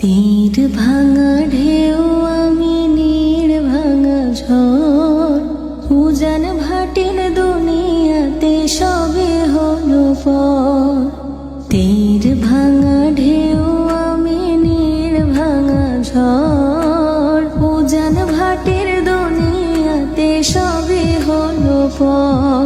তীর ভাঙা ঢেউ আমি নীড় ভাঙা ঝড় উজান ভাটির দুনিয়াতে সবে হলো পর। তীর ভাঙা ঢেউ আমি নীড় ভাঙা ঝড় উজান ভাটির দুনিয়াতে সবে হলো পর।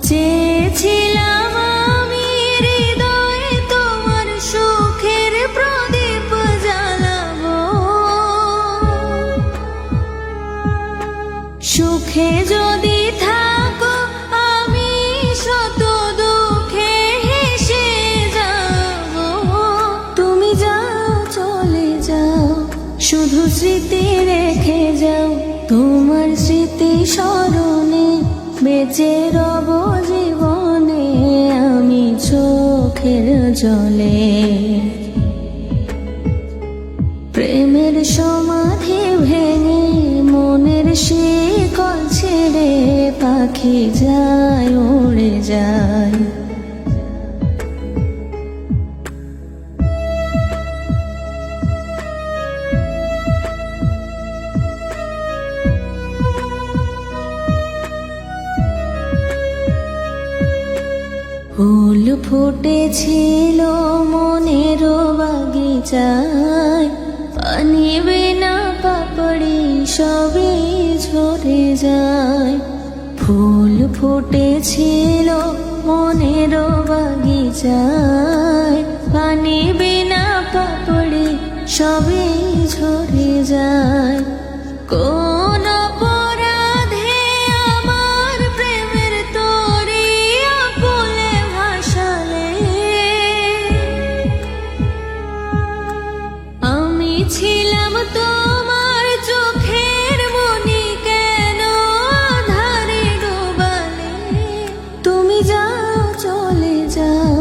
চেয়েছিলাম আমি হৃদয়ে তোমার সুখের প্রদীপ জ্বালাবো, সুখে যদি থাকো আমি শত দুঃখে হেসে যাব। তুমি যাও চলে যাও, শুধু স্মৃতি রেখে যাও, তোমার স্মৃতি স্মরণে বেঁচে রব জীবনে আমি চোখের জলে। প্রেমের সমাধি ভেঙে মনের শিকল ছেড়ে পাখি যায় উড়ে যায়। ফুল ফুটেছিল মনের বাগিচায়, পানি বিনা পাপড়ি সবই ঝরে যায়। ফুল ফুটেছিল মনের বাগিচায়, পানি বিনা পাপড়ি সবই ঝরে যায়। কোন অপরাধে আমার প্রেমের তরি আকুলে ভাসালে, আমি ছিলাম তোমার চোখের মনি কেন আধারে ডোবালে। তুমি যাও চলে যাও,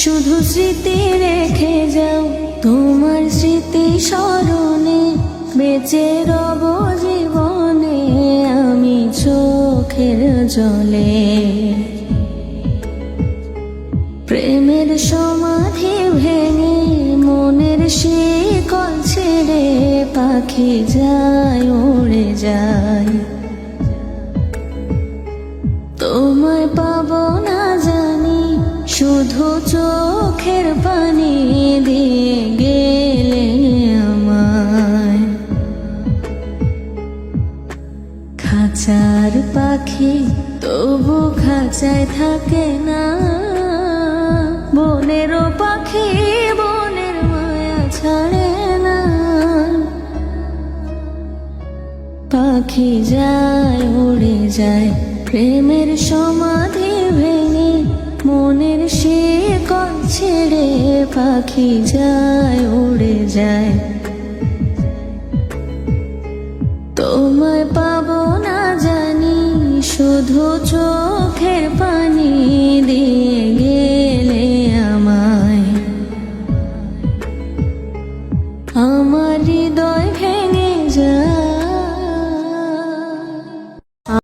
শুধু স্মৃতি রেখে যাও, তোমার স্মৃতি স্মরণে বেঁচে রব জীবনে আমি চোখের জলে। প্রেমের সমাধি ভেঙে মনের শিকল ছেড়ে পাখি যায় উড়ে যায়। তোমায় পাবো না জানি, শুধু চোখের পানি দিয়ে গেলে আমায়। খাঁচার পাখি তবু খাঁচায় থাকে না, বনেরও পাখি বনের মায়া ছাড়ে না। পাখি যায় উড়ে যায়, প্রেমের সমাধি ভেঙে মনের শিকল ছেড়ে পাখি যায় উড়ে যায়। তোমায় পাবো না জানি, শুধু চোখের পানি দিয়ে